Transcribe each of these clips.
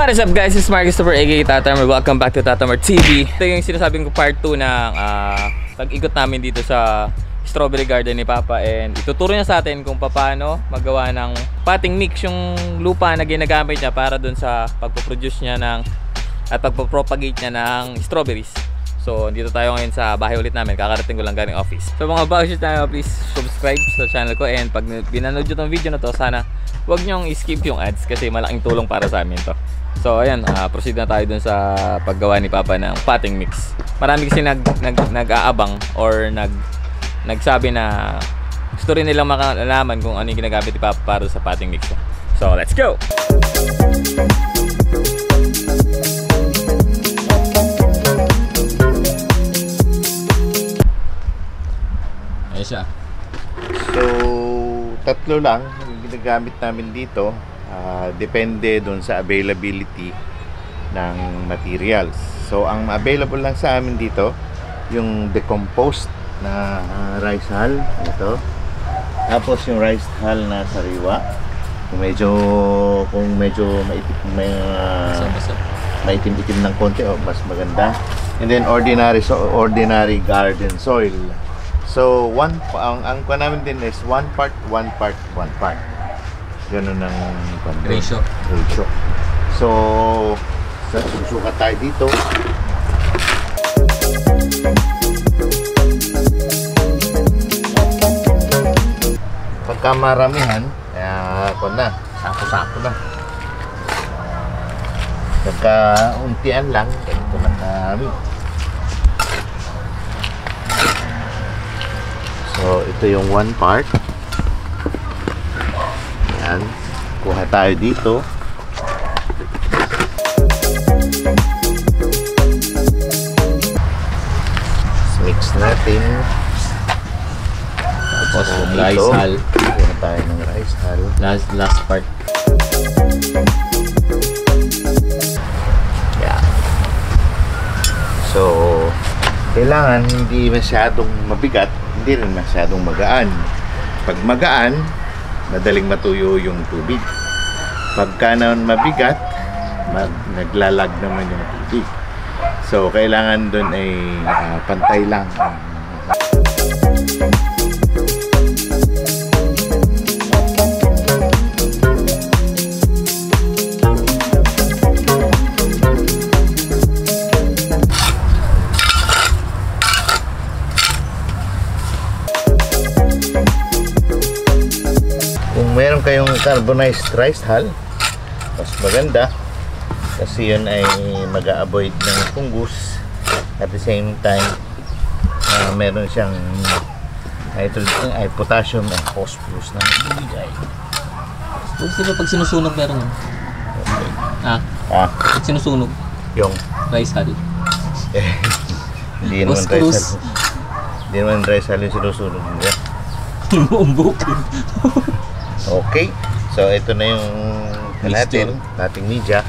What is up guys, it's Mark Christopher aka Tatamar. Welcome back to Tatamar TV. Ito yung sinasabing ko part 2 ng pag-ikot namin dito sa strawberry garden ni Papa. And ituturo niya sa atin kung paano magawa ng potting mix yung lupa na ginagamit niya para dun sa pagpo-produce niya ng at pagpo-propagate niya ng strawberries. So dito tayo ngayon sa bahay ulit namin, kakarating ko lang galing office. So mga bago tayo, please subscribe sa channel ko. And pag binanood nyo tong video na to, sana huwag nyong i-skip yung ads kasi malaking tulong para sa amin to. So ayan, proceed na tayo dun sa paggawa ni Papa ng potting mix. Marami kasi nag-aabang or nagsabi na gusto rin nilang makalaman kung ano yung ginagamit ni Papa para sa potting mix. So let's go! Ayan siya. So tatlo lang yung ginagamit namin dito. Depende dun sa availability ng materials. So ang available lang sa amin dito yung decomposed na rice hull, ito. Tapos yung rice hull na sariwa. Kung medyo maitim-itim ng konti, mas maganda. And then ordinary garden soil. So ang kuha namin din is 1 part, 1 part, 1 part. Ganun ang ratio. So susukat tayo dito. Pagka maramihan, kaya na, sako-sako na. Pagka untian lang, ganito lang namin. So ito yung 1 part. Yan, kuha tayo dito. Mix natin. Tapos rice hull. Kuha tayo ng rice hull. Last part. Yeah. So kailangan hindi masyadong mabigat, hindi rin masyadong magaan. Pag magaan, madaling matuyo yung tubig. Pagka naman mabigat, naglalag naman yung tubig. So kailangan dun ay pantay lang. Kung meron kayong carbonized rice hull, mas maganda kasi yun ay mag-a-avoid ng fungus. At the same time, meron siyang potassium and phosphorus na nabibigay. Pag sinusunog meron. Pag sinusunog yung rice hull. Hindi naman rice hull. Hindi naman rice hull yung sinusunog. Umbukin. Okay, so ito na yung natin, ating media.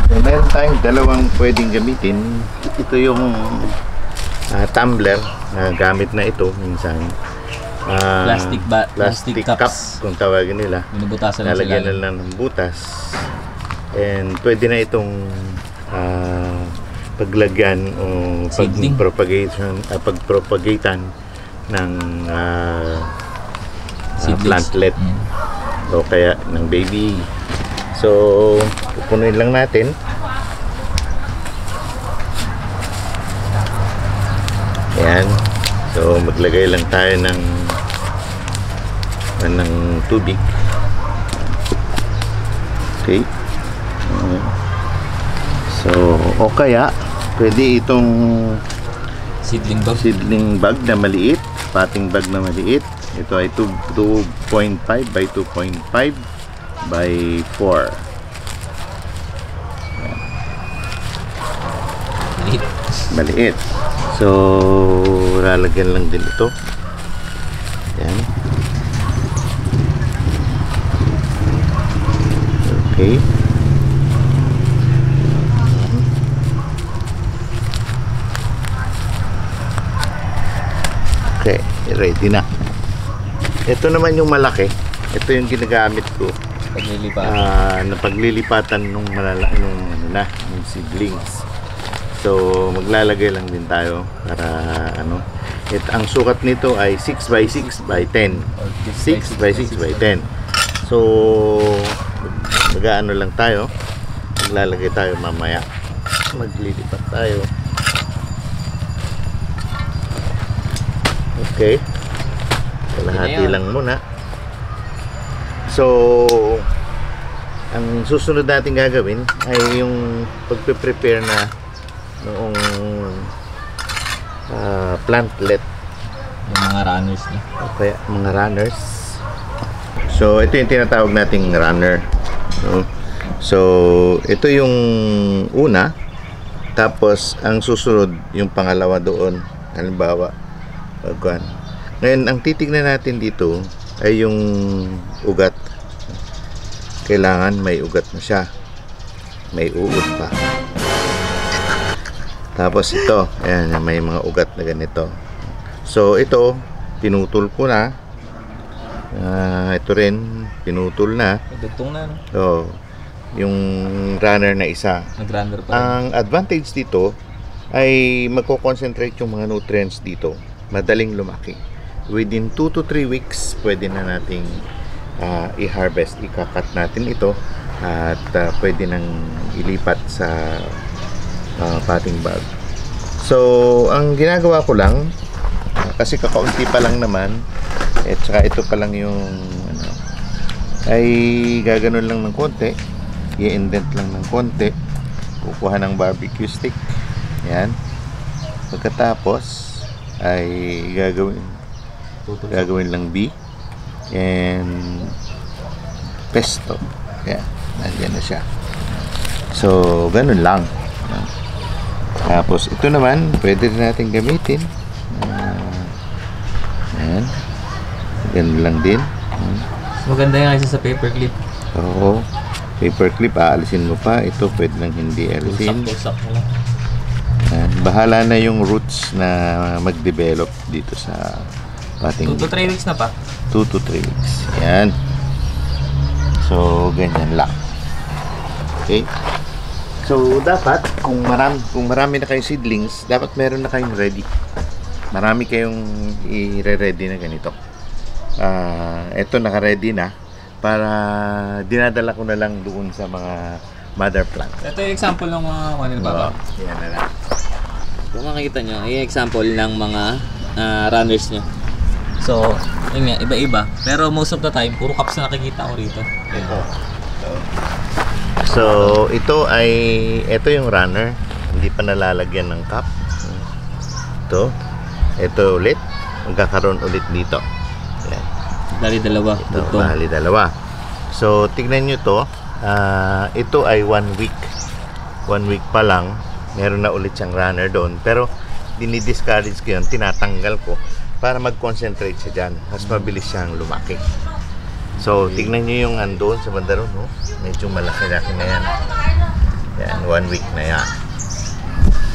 So, meron tayong dalawang pwedeng gamitin. Ito yung tumbler na gamit na ito minsan. Plastic cups kung tawagin nila. Lalagyan na lang ng butas. And pwede na itong paglagyan o pagpropagatan ng plantlet o kaya ng baby. So pupunuin lang natin. Ayan. So maglagay lang tayo ng tubig. Okay. So o kaya pwede itong seedling bag na maliit, potting bag na maliit. Ito ay 2.5 by 2.5 by 4. Maliit. So lalagyan lang din ito. Yan. Okay. Okay, ready na. Ito naman yung malaki. Ito yung ginagamit ko. paglilipatan nung nung seedlings. So maglalagay lang din tayo para ang sukat nito ay 6x6 by 10. 6x6 by 10. So mag-aano lang tayo. Maglalagay tayo mamaya. Maglilipat tayo. Okay. Kalahati lang muna. So ang susunod natin gagawin ay yung pagpe-prepare na noong plantlet, yung mga runners niya. Okay, mga runners. So ito yung tinatawag nating runner. So ito yung una, tapos ang susunod yung pangalawa doon. Halimbawa, ngayon ang titignan natin dito ay yung ugat. Kailangan may ugat na siya, may uod pa. Tapos ito, ayan, may mga ugat na ganito. So ito, pinutol ko na. Ito rin, pinutol na. Dugtong na, no? So, yung runner na isa. Nag-runner pa rin. Ang advantage dito ay magko-concentrate yung mga nutrients dito. Madaling lumaki. Within 2 to 3 weeks, pwede na nating i-harvest. Ikakat natin ito at pwede nang ilipat sa potting bag. So, ang ginagawa ko lang, kasi kakaunti pa lang naman, at saka ito pa lang yung ay gaganon lang ng konti, i-indent lang ng konti, kukuha ng barbecue stick, yan. Pagkatapos ay gagawin lang B and pesto, yan, nandiyan na siya. So ganun lang. Tapos ito naman pwede rin natin gamitin, yan, ganun lang din. Maganda yung isa sa paperclip. Oo, paperclip, aalisin mo pa. Ito pwede nang hindi alisin. Tulsak mo lang. Bahala na yung roots na mag-develop dito sa pating. 2 to 3 weeks na pa. 2 to 3 weeks. Yan. So, ganyan lang. Okay. So, dapat, kung marami na kayong seedlings, dapat meron na kayong ready. Marami kayong i-ready na ganito. Ito naka-ready na para dinadala ko na lang doon sa mga mother plant. Ito yung example ng mga Papa. Yan na lang. Kung makikita nyo, yung example ng mga runners nyo. So, yun nga, iba-iba. Pero most of the time, puro cups na nakikita ko rito. Ito. So, ito yung runner. Hindi pa nalalagyan ng cup. Ito ulit. Magkakaroon ulit dito. Yan. Bali dalawa. Bali dalawa. So, tignan nyo to. Ito ay 1 week. 1 week pa lang. Meron na ulit siyang runner doon. Pero, dinidiscourage ko yun. Tinatanggal ko para mag-concentrate siya dyan. Mas mabilis siyang lumaki. So, tignan nyo yung andun sa banda ron. No? Medyo malaki-laki na yan. Yan, 1 week na yan.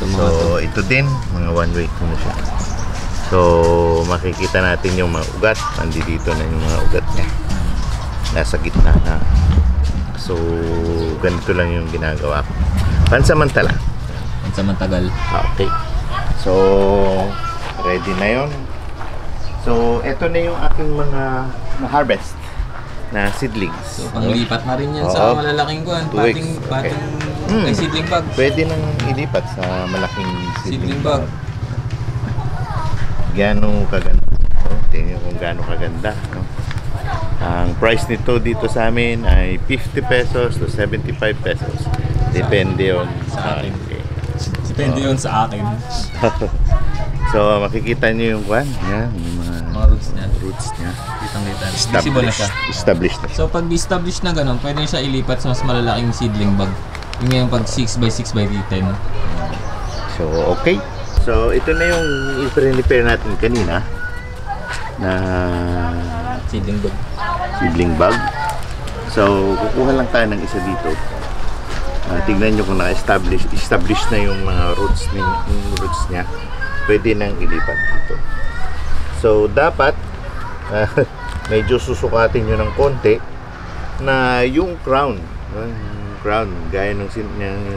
So, ito din. Mga 1 week na siya. So, makikita natin yung mga ugat. Nandito na yung mga ugat niya. Nasa gitna na. So, ganito lang yung ginagawa ko. Pansamantala. Pansamantagal. Okay. So, ready na yon. So, ito na yung aking mga na-harvest na seedlings. So, panglipat na rin yan sa malalaking kuwan. Pating ay seedling bag. Pwede nang ilipat sa malaking Seedling bag. Gaano kaganda. Tingnan kung gaano kaganda. No? Ang price nito dito sa amin ay 50 pesos to 75 pesos. Depende yun sa akin. Depende yun sa akin. So, makikita nyo yung kwan. Yan, yung mga roots niya. Kitang-kita. Visible na siya. Established na. So, pag established na ganun, pwede siya ilipat sa mas malalaking seedling bag. Yung pag 6x6 by 10. So, okay. So, ito na yung i-prepare natin kanina na seedling bag. Seedling bag. So, kukuha lang tayo ng isa dito. Tignan nyo kung na-establish na yung mga roots niya. Pwede nang ilipat dito. So, dapat medyo susukatin nyo ng konti na yung crown, gaya nung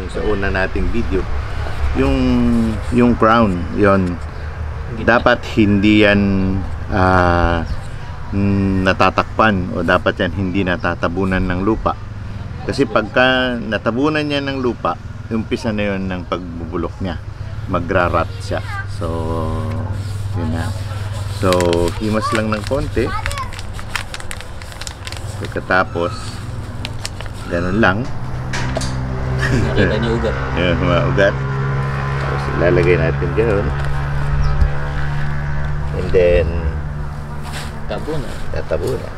sa una nating video, yung crown, yon dapat hindi yan natatakpan, o dapat yan hindi natatabunan ng lupa. Kasi pagka natabunan niya ng lupa, umpisa na yon ng pagbubulok niya, magrarat siya. So yun na. So himas lang ng konti. Pagkatapos ganun lang. Nakita niyo ugat. Yung mga ugat. Tapos ilalagay natin ganun. And then Tabo na. tatabo na.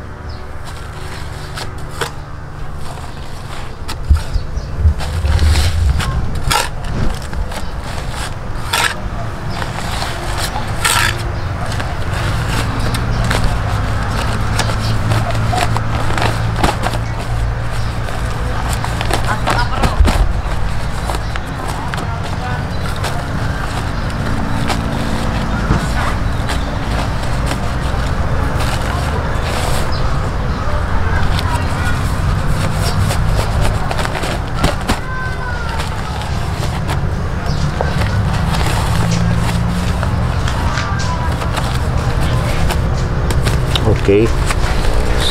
Okay.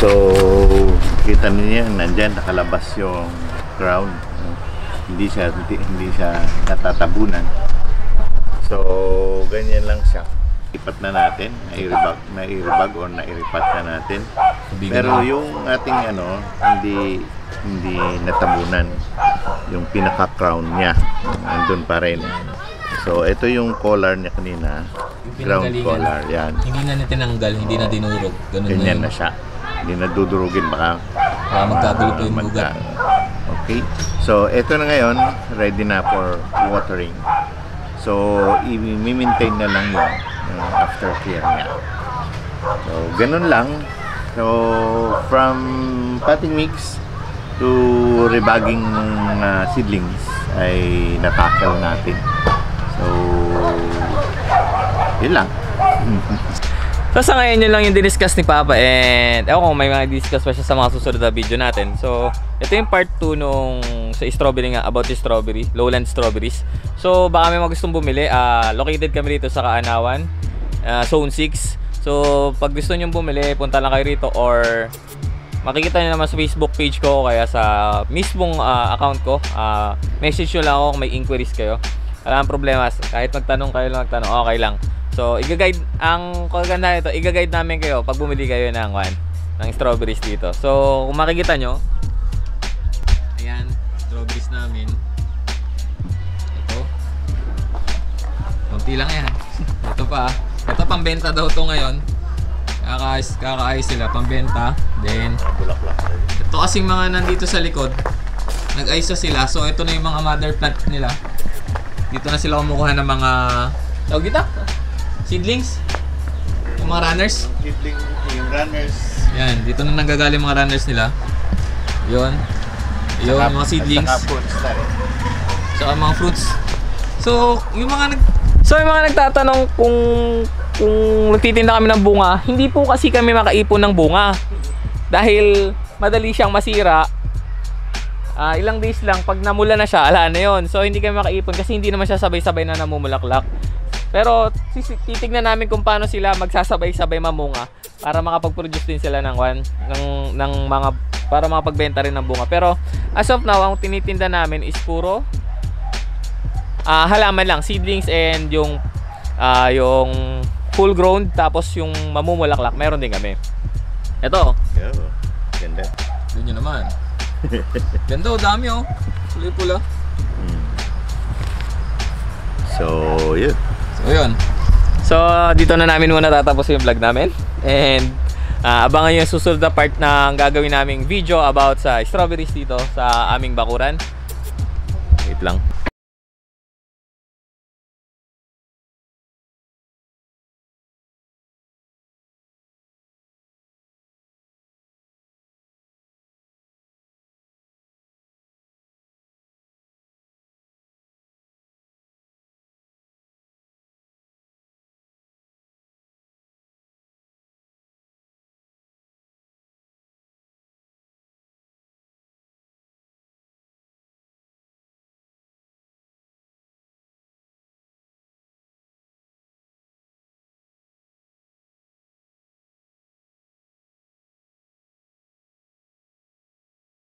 So, kita niyo yan, nandyan nakalabas yung crown. Hindi siya natatabunan. So, ganyan lang siya. Ipat na natin, nairibag or nairipat na natin. Pero yung ating hindi natabunan. Yung pinaka-crown niya, andun pa rin. So, ito yung collar niya kanina. Ground collar, yan. Hindi na tinanggal, hindi na dinurog. Ganyan na siya. Hindi na dudurugin, baka magkagulo pa yung ugat. Okay. So, ito na ngayon, ready na for watering. So, i-maintain na lang yun aftercare niya. So, ganun lang. So, from potting mix to rebagging seedlings ay natakal natin. So, yun lang. So sa ngayon yun lang yung diniscuss ni Papa, and ewan kung may mga discuss pa siya sa mga susunod na video natin. So ito yung part 2 nung sa strawberry nga, about the strawberry, lowland strawberries. So baka may mga gustong bumili, located kami rito sa Kaanawan, Zone 6. So pag gusto nyo bumili, punta lang kayo rito, or makikita nyo naman sa Facebook page ko, kaya sa mismong account ko, message nyo lang ako kung may inquiries kayo. Wala nang problema, kahit magtanong kayo lang, okay lang. So, i-guide, ang kaganda nito, i-guide namin kayo pag bumili kayo ng strawberries dito. So, kung makikita nyo, ayan, strawberries namin. Ito. Kunti lang yan. Ito pa. Ito, pambenta daw to ngayon. Kakaayos sila, pambenta. Then, ito kasing mga nandito sa likod, nag-ayos na sila. So, ito na yung mga mother plant nila. Dito na sila kumukuha ng mga tawag dito? Seedlings? Yung mga runners? Yung runners. Yan, dito na nanggagaling mga runners nila. Yun. Yun, mga seedlings. Saka mga fruits. So, yung mga nagtatanong kung nagtitinda kami ng bunga, hindi po kasi kami makaipon ng bunga. Dahil madali siyang masira. Ilang days lang, pag namula na siya, ala na yun. So, hindi kami makaipon kasi hindi naman siya sabay-sabay na namumulaklak. Pero titignan namin kung paano sila magsasabay-sabay mamunga para makapag-produce din sila ng mga, para makapagbenta rin ng bunga. Pero as of now, ang tinitinda namin is puro halaman lang, seedlings, and yung full grown, tapos yung mamumulaklak, meron din kami. Ito. Yeah, ganda. Yun naman. Ganda, dami pula-pula. So, yun. So, dito na namin muna tatapos yung vlog namin. And abangan yung susunod na part na gagawin naming video about sa strawberries dito sa aming bakuran. Wait lang.